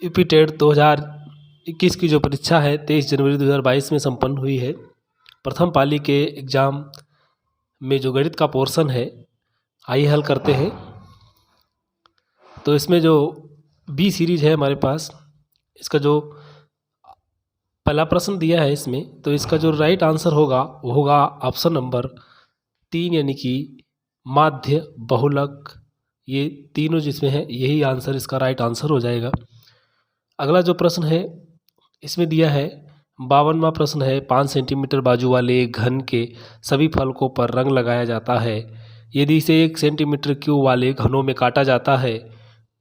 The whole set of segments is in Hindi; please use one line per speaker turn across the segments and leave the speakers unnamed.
यूपी टेट 2021 की जो परीक्षा है 23 जनवरी 2022 में संपन्न हुई है। प्रथम पाली के एग्ज़ाम में जो गणित का पोर्शन है आइए हल करते हैं। तो इसमें जो बी सीरीज है हमारे पास, इसका जो पहला प्रश्न दिया है इसमें, तो इसका जो राइट आंसर होगा वो होगा ऑप्शन नंबर 3, यानी कि माध्य बहुलक। ये तीनों जिसमें है यही आंसर, इसका राइट आंसर हो जाएगा। अगला जो प्रश्न है इसमें दिया है 52वां प्रश्न है, 5 सेंटीमीटर बाजू वाले घन के सभी फलकों पर रंग लगाया जाता है। यदि इसे 1 सेंटीमीटर क्यूब वाले घनों में काटा जाता है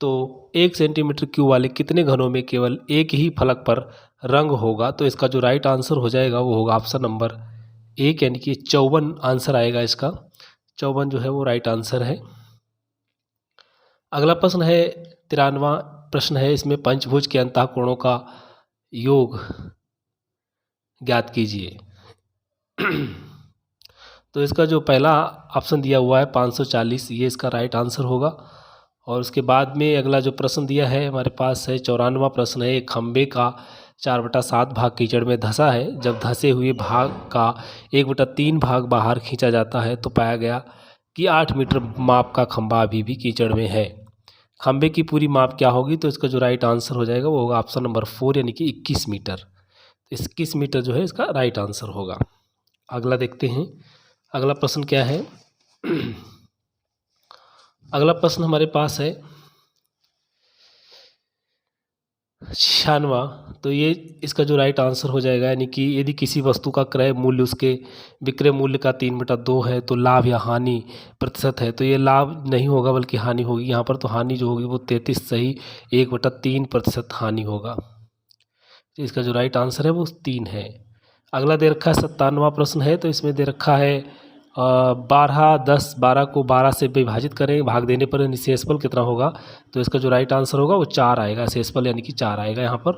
तो 1 सेंटीमीटर क्यूब वाले कितने घनों में केवल एक ही फलक पर रंग होगा। तो इसका जो राइट आंसर हो जाएगा वो होगा ऑप्शन नंबर 1, यानी कि 54 आंसर आएगा इसका। 54 जो है वो राइट आंसर है। अगला प्रश्न है 93वां प्रश्न है, इसमें पंचभुज के अंतःकोणों का योग ज्ञात कीजिए। तो इसका जो पहला ऑप्शन दिया हुआ है 540, ये इसका राइट आंसर होगा। और उसके बाद में अगला जो प्रश्न दिया है हमारे पास है 94वां प्रश्न है, एक खंबे का 4/7 भाग कीचड़ में धंसा है। जब धंसे हुए भाग का 1/3 भाग बाहर खींचा जाता है तो पाया गया कि 8 मीटर माप का खंबा अभी भी कीचड़ में है। खंबे की पूरी माप क्या होगी। तो इसका जो राइट आंसर हो जाएगा वो होगा ऑप्शन नंबर 4, यानी कि 21 मीटर। 21 मीटर जो है इसका राइट आंसर होगा। अगला देखते हैं अगला प्रश्न क्या है। अगला प्रश्न हमारे पास है 96वां। तो ये इसका जो राइट आंसर हो जाएगा, यानी कि यदि किसी वस्तु का क्रय मूल्य उसके विक्रय मूल्य का 3/2 है तो लाभ या हानि प्रतिशत है। तो ये लाभ नहीं होगा बल्कि हानि होगी यहाँ पर। तो हानि जो होगी वो 33 सही 1/3% हानि होगा। तो इसका जो राइट आंसर है वो 3 है। अगला दे रखा है 97वां प्रश्न है, तो इसमें दे रखा है 12 को 12 से विभाजित करें, भाग देने पर शेषफल कितना होगा। तो इसका जो राइट आंसर होगा वो 4 आएगा, शेषफल यानी कि 4 आएगा यहाँ पर।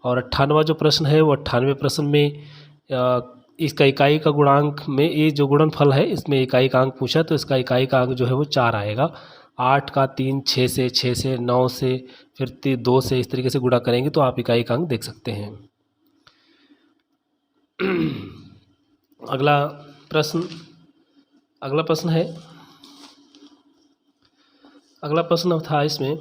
और 98वां जो प्रश्न है वो 98वें प्रश्न में इसका इकाई का गुणांक में ये जो गुणनफल है इसमें इकाई का अंक पूछा, तो इसका इकाई का अंक जो है वो 4 आएगा। 8 का 3 6 से, 6 से 9 से, फिर 2 से, इस तरीके से गुणा करेंगे तो आप इकाई का अंक देख सकते हैं। अगला प्रश्न है, अगला प्रश्न था इसमें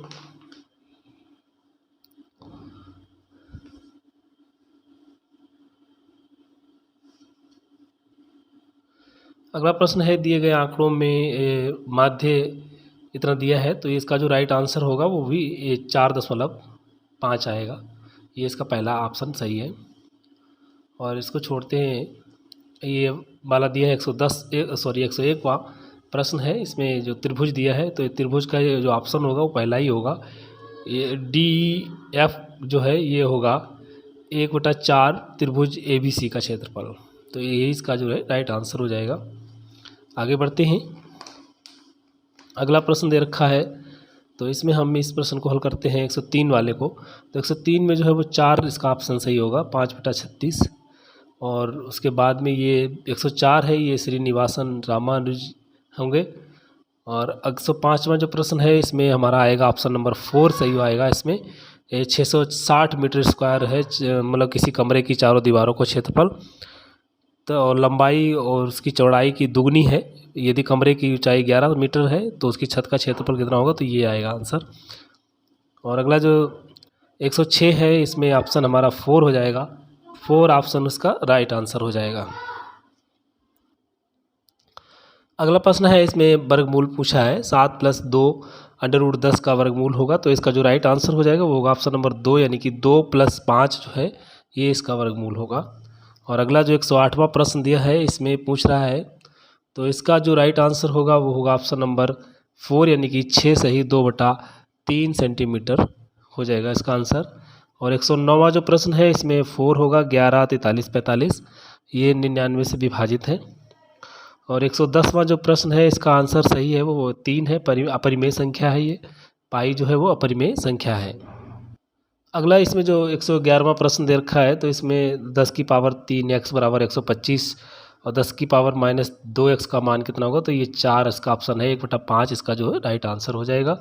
अगला प्रश्न है दिए गए आंकड़ों में माध्य इतना दिया है, तो इसका जो राइट आंसर होगा वो भी 4.5 आएगा। ये इसका पहला ऑप्शन सही है। और इसको छोड़ते हैं, ये वाला दिया है 101वां प्रश्न है, इसमें जो त्रिभुज दिया है तो त्रिभुज का जो ऑप्शन होगा वो पहला ही होगा। ये DF जो है ये होगा 1/4 त्रिभुज ABC का क्षेत्रफल। तो यही इसका जो है राइट आंसर हो जाएगा। आगे बढ़ते हैं। अगला प्रश्न दे रखा है, तो इसमें हम इस प्रश्न को हल करते हैं 103 वाले को। तो 103 में जो है वो 4 इसका ऑप्शन सही होगा, 5/36। और उसके बाद में ये 104 है, ये श्रीनिवासन रामानुज होंगे। और 105वां जो प्रश्न है इसमें हमारा आएगा ऑप्शन नंबर 4 सही आएगा। इसमें 660 मीटर स्क्वायर है, मतलब किसी कमरे की चारों दीवारों को क्षेत्रफल। तो लंबाई और उसकी चौड़ाई की दुगनी है। यदि कमरे की ऊंचाई 11 मीटर है तो उसकी छत का क्षेत्रफल कितना होगा, तो ये आएगा आंसर। और अगला जो 106 है इसमें ऑप्शन हमारा 4 हो जाएगा। 4 ऑप्शन उसका राइट आंसर हो जाएगा। अगला प्रश्न है, इसमें वर्गमूल पूछा है 7 + 2 √10 का वर्गमूल होगा। तो इसका जो राइट आंसर हो जाएगा वो होगा ऑप्शन नंबर 2, यानी कि 2 + 5 जो है ये इसका वर्गमूल होगा। और अगला जो 108वां प्रश्न दिया है इसमें पूछ रहा है, तो इसका जो राइट आंसर होगा वो होगा ऑप्शन नंबर 4, यानी कि 6 सही 2/3 सेंटीमीटर हो जाएगा इसका आंसर। और 109वां जो प्रश्न है इसमें 4 होगा, 11 43 45 ये 99 से विभाजित है। और 110वां जो प्रश्न है इसका आंसर सही है वो 3 है, अपरिमेय संख्या है। ये पाई जो है वो अपरिमेय संख्या है। अगला इसमें जो 111वां प्रश्न दे रखा है, तो इसमें 10 की पावर 3 x = 125 और 10 की पावर -2 x का मान कितना होगा। तो ये 4 इसका ऑप्शन है, 1/5 इसका जो है राइट आंसर हो जाएगा।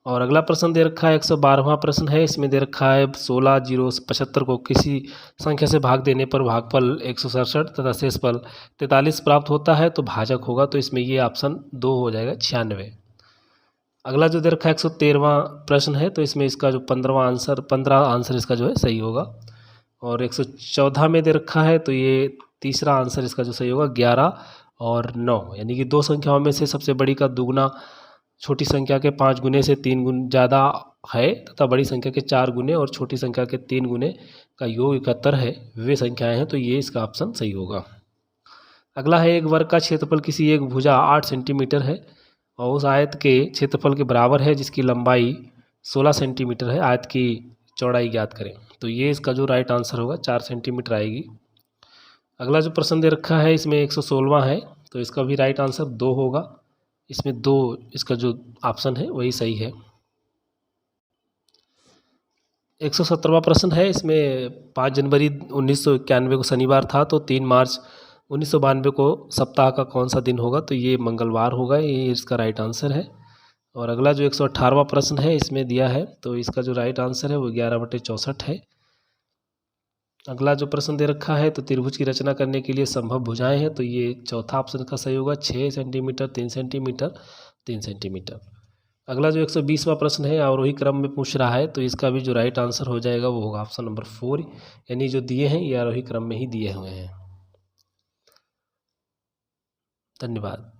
और अगला प्रश्न दे रखा है 112वां प्रश्न है। इसमें दे रखा है 16 0 75 को किसी संख्या से भाग देने पर भागफल 167 तथा शेषफल 43 प्राप्त होता है तो भाजक होगा। तो इसमें ये ऑप्शन 2 हो जाएगा 96। अगला जो दे रखा है 113वां प्रश्न है। तो इसमें इसका जो 15 आंसर इसका जो है सही होगा। और 114 में दे रखा है तो ये तीसरा आंसर इसका जो सही होगा 11 और 9, यानी कि दो संख्याओं में से सबसे बड़ी का दुगना छोटी संख्या के 5 गुने से 3 गुना ज़्यादा है तथा बड़ी संख्या के 4 गुने और छोटी संख्या के 3 गुने का योग 71 है, वे संख्याएं हैं। तो ये इसका ऑप्शन सही होगा। अगला है एक वर्ग का क्षेत्रफल किसी एक भुजा 8 सेंटीमीटर है और उस आयत के क्षेत्रफल के बराबर है जिसकी लंबाई 16 सेंटीमीटर है। आयत की चौड़ाई ज्ञात करें। तो ये इसका जो राइट आंसर होगा 4 सेंटीमीटर आएगी। अगला जो प्रश्न दे रखा है इसमें 116वां है। तो इसका भी राइट आंसर 2 होगा। इसमें 2 इसका जो ऑप्शन है वही सही है। 117वां प्रश्न है। इसमें 5 जनवरी 1991 को शनिवार था तो 3 मार्च 1992 को सप्ताह का कौन सा दिन होगा। तो ये मंगलवार होगा, ये इसका राइट आंसर है। और अगला जो 118वां प्रश्न है इसमें दिया है तो इसका जो राइट आंसर है वो 11/64 है। अगला जो प्रश्न दे रखा है तो त्रिभुज की रचना करने के लिए संभव भुजाएं हैं। तो ये चौथा ऑप्शन का सही होगा 6 सेंटीमीटर 3 सेंटीमीटर 3 सेंटीमीटर। अगला जो 120वां प्रश्न है और वही क्रम में पूछ रहा है तो इसका भी जो राइट आंसर हो जाएगा वो होगा ऑप्शन नंबर 4, यानी जो दिए हैं ये आरोही क्रम में ही दिए हुए हैं। धन्यवाद।